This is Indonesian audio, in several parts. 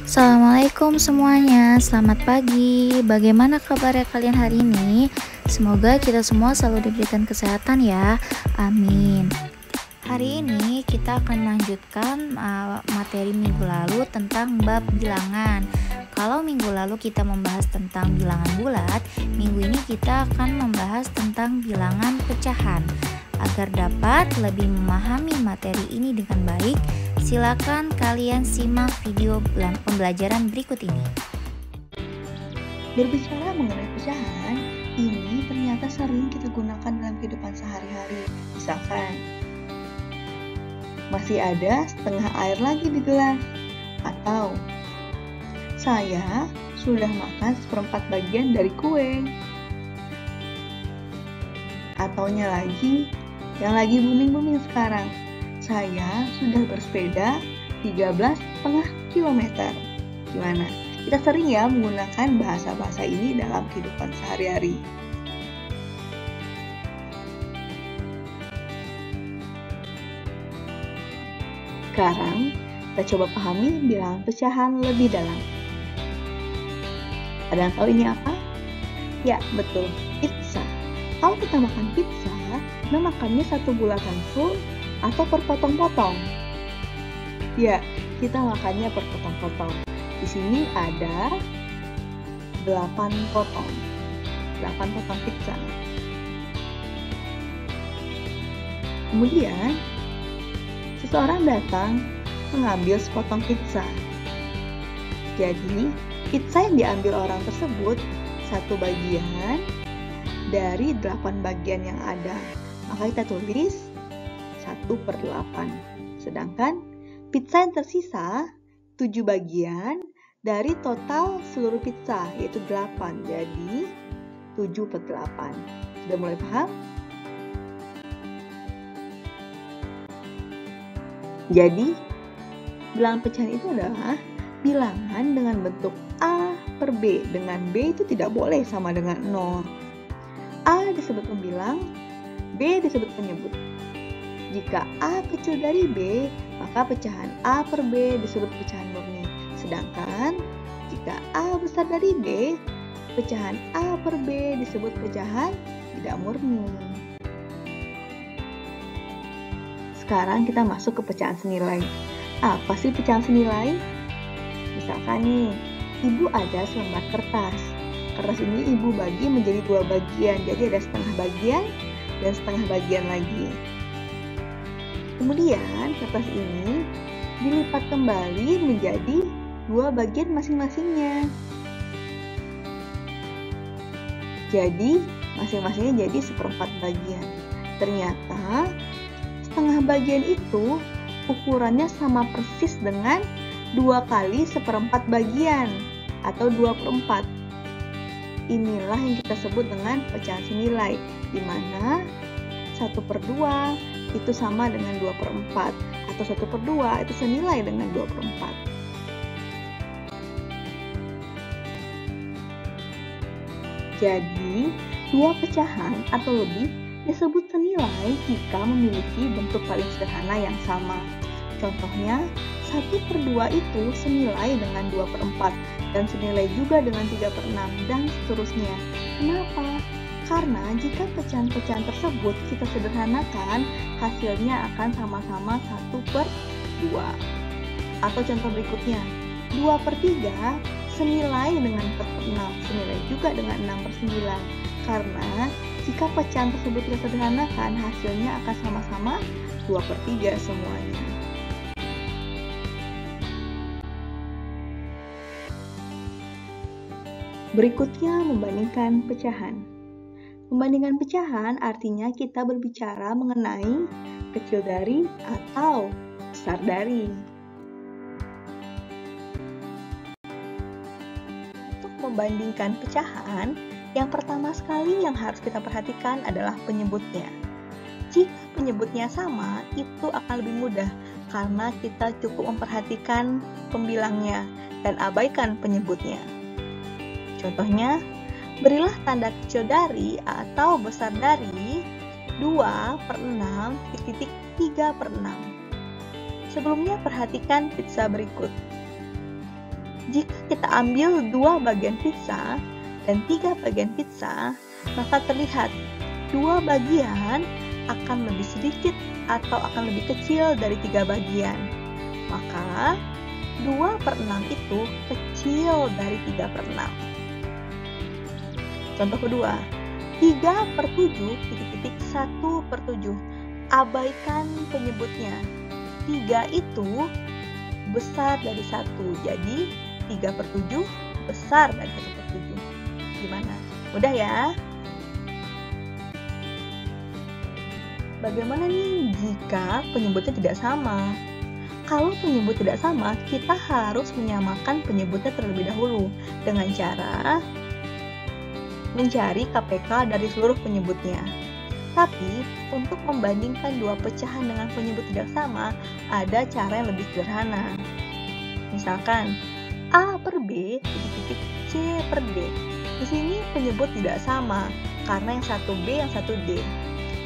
Assalamualaikum semuanya, selamat pagi. Bagaimana kabarnya kalian hari ini? Semoga kita semua selalu diberikan kesehatan ya, amin. Hari ini kita akan melanjutkan materi minggu lalu tentang bab bilangan. Kalau minggu lalu kita membahas tentang bilangan bulat, minggu ini kita akan membahas tentang bilangan pecahan. Agar dapat lebih memahami materi ini dengan baik, silakan kalian simak video pembelajaran berikut ini. Berbicara mengenai pecahan, ini ternyata sering kita gunakan dalam kehidupan sehari-hari. Misalkan, masih ada setengah air lagi di gelas, atau saya sudah makan seperempat bagian dari kue, ataunya lagi yang lagi booming sekarang, saya sudah bersepeda 13,5 km. Gimana? Kita sering ya menggunakan bahasa-bahasa ini dalam kehidupan sehari-hari. Sekarang kita coba pahami bilangan pecahan lebih dalam. Ada yang tahu ini apa? Ya, betul, pizza. Kalau kita makan pizza, kita makannya satu bulatan full atau per potong-potong? Ya, kita makannya per potong-potong. Di sini ada 8 potong pizza. Kemudian, seseorang datang mengambil sepotong pizza. Jadi, pizza yang diambil orang tersebut satu bagian dari 8 bagian yang ada. Maka kita tulis 1/8. Sedangkan pizza yang tersisa 7 bagian dari total seluruh pizza, yaitu 8. Jadi 7/8. Sudah mulai paham? Jadi bilangan pecahan itu adalah bilangan dengan bentuk A per B. Dengan B itu tidak boleh sama dengan 0. A disebut pembilang, B disebut penyebut. Jika A kecil dari B, maka pecahan A per B disebut pecahan murni. Sedangkan jika A besar dari B, pecahan A per B disebut pecahan tidak murni. Sekarang kita masuk ke pecahan senilai. Apa sih pecahan senilai? Misalkan nih, ibu ada selembar kertas. Kertas ini ibu bagi menjadi 2 bagian, jadi ada setengah bagian dan setengah bagian lagi. Kemudian kertas ini dilipat kembali menjadi 2 bagian masing-masingnya. Jadi masing-masingnya jadi 1/4 bagian. Ternyata setengah bagian itu ukurannya sama persis dengan 2 kali 1/4 bagian atau 2/4. Inilah yang kita sebut dengan pecahan senilai, di mana 1/2 itu sama dengan 2/4 atau 1/2 itu senilai dengan 2/4. Jadi, 2 pecahan atau lebih disebut senilai jika memiliki bentuk paling sederhana yang sama. Contohnya, 1/2 itu senilai dengan 2/4 dan senilai juga dengan 3/6 dan seterusnya. Kenapa? Karena jika pecahan-pecahan tersebut kita sederhanakan, hasilnya akan sama-sama 1/2. Atau contoh berikutnya, 2/3 senilai dengan 4/6, senilai juga dengan 6/9. Karena jika pecahan tersebut kita sederhanakan, hasilnya akan sama-sama 2/3 semuanya. Berikutnya membandingkan pecahan. Membandingkan pecahan artinya kita berbicara mengenai kecil dari atau besar dari. Untuk membandingkan pecahan, yang pertama sekali yang harus kita perhatikan adalah penyebutnya. Jika penyebutnya sama, itu akan lebih mudah karena kita cukup memperhatikan pembilangnya dan abaikan penyebutnya. Contohnya, berilah tanda kecil dari atau besar dari 2/6 titik 3/6. Sebelumnya perhatikan pizza berikut. Jika kita ambil 2 bagian pizza dan 3 bagian pizza, maka terlihat 2 bagian akan lebih sedikit atau akan lebih kecil dari 3 bagian. Maka 2/6 itu kecil dari 3/6. Contoh kedua, 3/7 1/7. Abaikan penyebutnya. 3 itu besar dari 1, jadi 3/7 besar dari 1/7. Gimana? Mudah ya? Bagaimana nih jika penyebutnya tidak sama? Kalau penyebut tidak sama, kita harus menyamakan penyebutnya terlebih dahulu dengan cara mencari KPK dari seluruh penyebutnya. Tapi, untuk membandingkan 2 pecahan dengan penyebut tidak sama, ada cara yang lebih sederhana. Misalkan, A per B, C per D. Di sini penyebut tidak sama, karena yang satu B, yang satu D.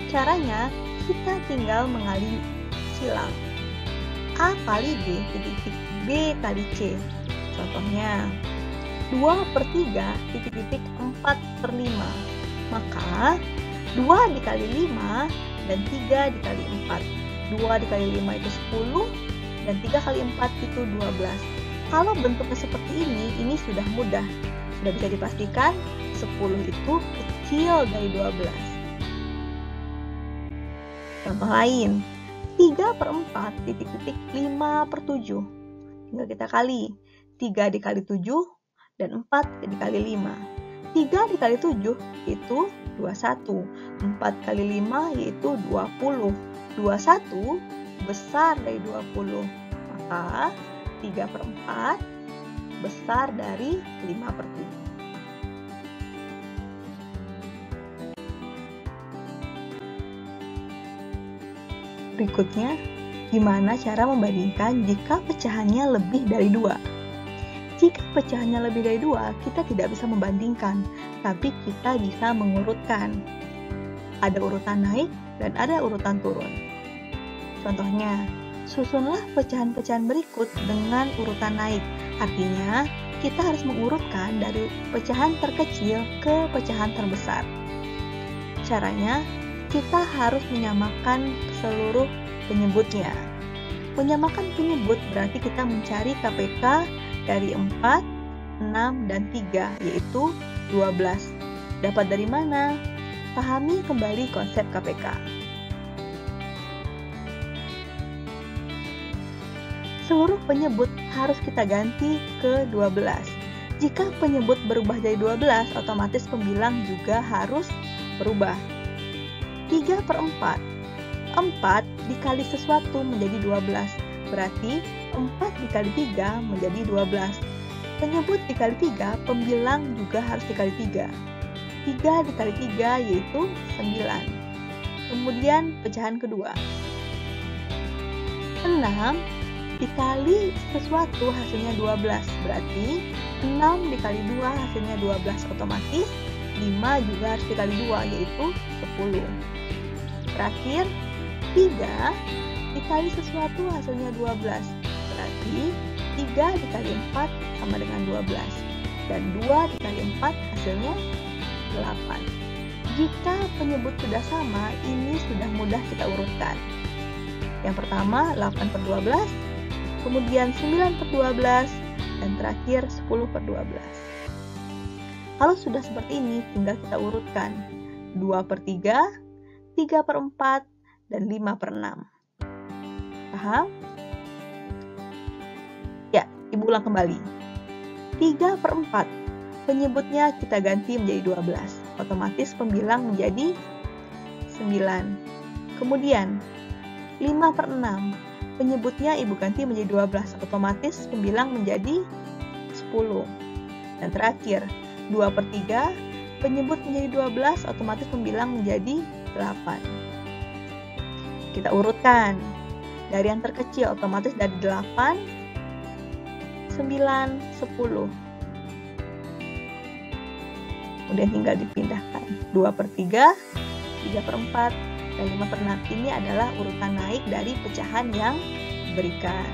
Caranya, kita tinggal mengalih silang. A kali B, B kali C. Contohnya, 2/3, 4/5. Maka, 2 dikali 5 dan 3 dikali 4. 2 dikali 5 itu 10, dan 3 kali 4 itu 12. Kalau bentuknya seperti ini sudah mudah. Sudah bisa dipastikan 10 itu kecil dari 12. Contoh lain, 3/4, 5/7. Tinggal kita kali. 3 dikali 7 dan 4 dikali 5. 3 dikali 7 itu 21. 4 kali 5 yaitu 20. 21 besar dari 20. Maka 3/4 besar dari 5/7. Berikutnya, gimana cara membandingkan jika pecahannya lebih dari 2? Jika pecahannya lebih dari 2, kita tidak bisa membandingkan, tapi kita bisa mengurutkan. Ada urutan naik dan ada urutan turun. Contohnya, susunlah pecahan-pecahan berikut dengan urutan naik. Artinya, kita harus mengurutkan dari pecahan terkecil ke pecahan terbesar. Caranya, kita harus menyamakan seluruh penyebutnya. Menyamakan penyebut berarti kita mencari KPK dari 4, 6, dan 3, yaitu 12. Dapat dari mana? Pahami kembali konsep KPK. Seluruh penyebut harus kita ganti ke 12. Jika penyebut berubah jadi 12, otomatis pembilang juga harus berubah. 3/4. 4 dikali sesuatu menjadi 12. Berarti 4 dikali 3 menjadi 12. Penyebut dikali 3, pembilang juga harus dikali 3. 3 dikali 3 yaitu 9. Kemudian pecahan kedua. 6 dikali sesuatu hasilnya 12. Berarti 6 dikali 2 hasilnya 12. Otomatis 5 juga harus dikali 2 yaitu 10. Terakhir, 3 dikali sesuatu hasilnya 12. Berarti 3 dikali 4 sama dengan 12. Dan 2 dikali 4 hasilnya 8. Jika penyebut sudah sama, ini sudah mudah kita urutkan. Yang pertama 8/12, kemudian 9/12, dan terakhir 10/12. Kalau sudah seperti ini, tinggal kita urutkan 2/3, 3/4, dan 5/6. Paham? Ya, Ibu ulang kembali. 3/4, penyebutnya kita ganti menjadi 12. Otomatis pembilang menjadi 9. Kemudian, 5/6, penyebutnya Ibu ganti menjadi 12. Otomatis pembilang menjadi 10. Dan terakhir, 2/3, penyebut menjadi 12, otomatis pembilang menjadi 8. Kita urutkan. Dari yang terkecil, otomatis dari 8, 9, 10. Kemudian tinggal dipindahkan. 2/3, 3/4, dan 5/6. Ini adalah urutan naik dari pecahan yang diberikan.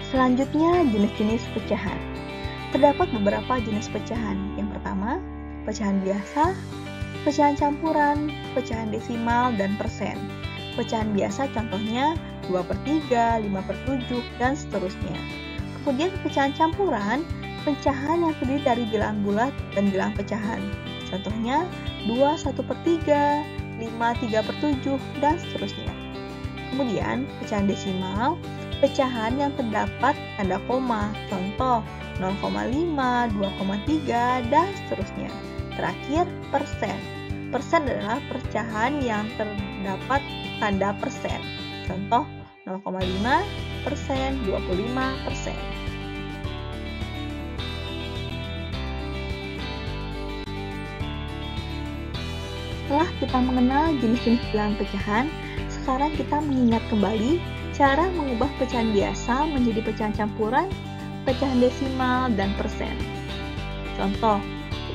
Selanjutnya, jenis-jenis pecahan. Terdapat beberapa jenis pecahan. Yang pertama, pecahan biasa, pecahan campuran, pecahan desimal, dan persen. Pecahan biasa contohnya 2/3, 5/7, dan seterusnya. Kemudian pecahan campuran, pecahan yang terdiri dari bilangan bulat dan bilangan pecahan. Contohnya 2 1/3, 5 3/7, dan seterusnya. Kemudian pecahan desimal, pecahan yang terdapat tanda koma. Contoh 0,5, 2,3, dan seterusnya. Terakhir, persen. Persen adalah pecahan yang terdapat tanda persen. Contoh 0,5%, 25%. Setelah kita mengenal jenis-jenis bilangan pecahan, sekarang kita mengingat kembali cara mengubah pecahan biasa menjadi pecahan campuran, pecahan desimal, dan persen. Contoh,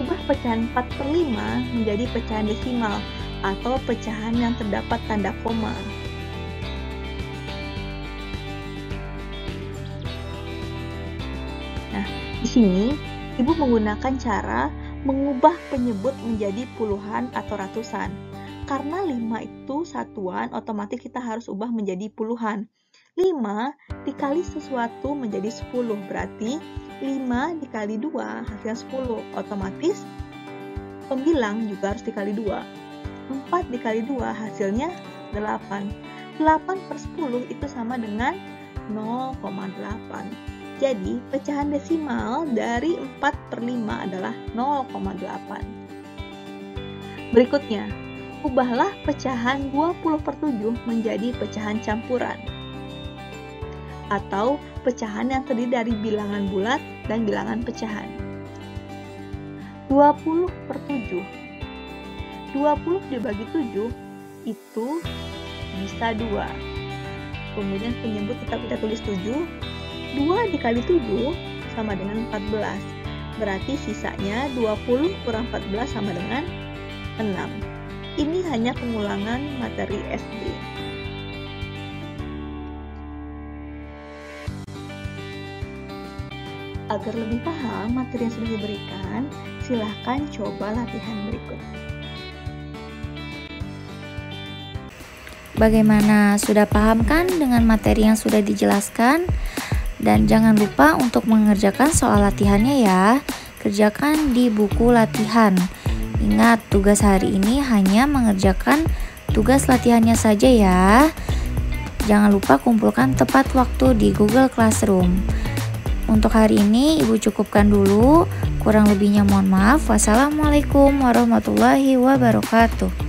ubah pecahan 4/5 menjadi pecahan desimal atau pecahan yang terdapat tanda koma. Nah, di sini Ibu menggunakan cara mengubah penyebut menjadi puluhan atau ratusan. Karena 5 itu satuan, otomatis kita harus ubah menjadi puluhan. 5 dikali sesuatu menjadi 10, berarti 5 dikali 2 hasilnya 10, otomatis pembilang juga harus dikali 2. 4 dikali 2 hasilnya 8. 8/10 itu sama dengan 0,8. Jadi, pecahan desimal dari 4/5 adalah 0,8. Berikutnya, ubahlah pecahan 20/7 menjadi pecahan campuran atau pecahan yang terdiri dari bilangan bulat dan bilangan pecahan. 20/7. 20 dibagi 7 itu bisa 2. Kemudian penyebut tetap kita tulis 7. 2 dikali 7 sama dengan 14. Berarti sisanya 20 kurang 14 sama dengan 6. Ini hanya pengulangan materi SD. Agar lebih paham materi yang sudah diberikan, silahkan coba latihan berikut. Bagaimana? Sudah paham kan dengan materi yang sudah dijelaskan? Dan jangan lupa untuk mengerjakan soal latihannya ya. Kerjakan di buku latihan. Ingat, tugas hari ini hanya mengerjakan tugas latihannya saja ya. Jangan lupa kumpulkan tepat waktu di Google Classroom. Untuk hari ini Ibu cukupkan dulu. Kurang lebihnya mohon maaf. Wassalamualaikum warahmatullahi wabarakatuh.